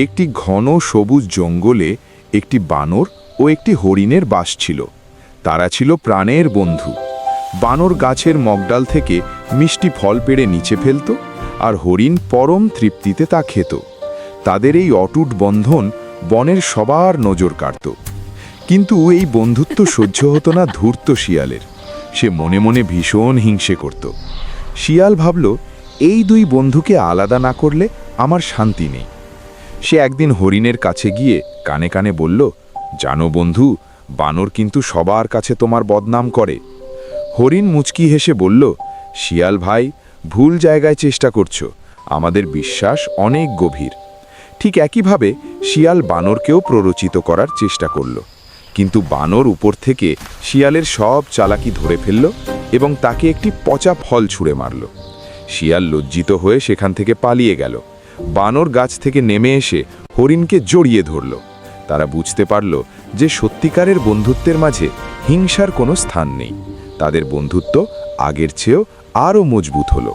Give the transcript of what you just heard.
একটি ঘন সবুজ জঙ্গলে একটি বানর ও একটি হরিণের বাস ছিল। তারা ছিল প্রাণের বন্ধু। বানর গাছের মগডাল থেকে মিষ্টি ফল পেড়ে নিচে ফেলত, আর হরিণ পরম তৃপ্তিতে তা খেত। তাদের এই অটুট বন্ধন বনের সবার নজর কাড়ত। কিন্তু এই বন্ধুত্ব সহ্য হতো না ধূর্ত শিয়ালের। সে মনে মনে ভীষণ হিংসে করত। শিয়াল ভাবল, এই দুই বন্ধুকে আলাদা না করলে আমার শান্তি নেই। সে একদিন হরিণের কাছে গিয়ে কানে কানে বলল, জানো বন্ধু, বানর কিন্তু সবার কাছে তোমার বদনাম করে। হরিণ মুচকি হেসে বলল, শিয়াল ভাই, ভুল জায়গায় চেষ্টা করছো। আমাদের বিশ্বাস অনেক গভীর। ঠিক একইভাবে শিয়াল বানরকেও প্ররোচিত করার চেষ্টা করল, কিন্তু বানর উপর থেকে শিয়ালের সব চালাকি ধরে ফেলল এবং তাকে একটি পচা ফল ছুঁড়ে মারল। শিয়াল লজ্জিত হয়ে সেখান থেকে পালিয়ে গেল। বানর গাছ থেকে নেমে এসে হরিণকে জড়িয়ে ধরল। তারা বুঝতে পারল যে সত্যিকারের বন্ধুত্বের মাঝে হিংসার কোনো স্থান নেই। তাদের বন্ধুত্ব আগের চেয়েও আরও মজবুত হলো।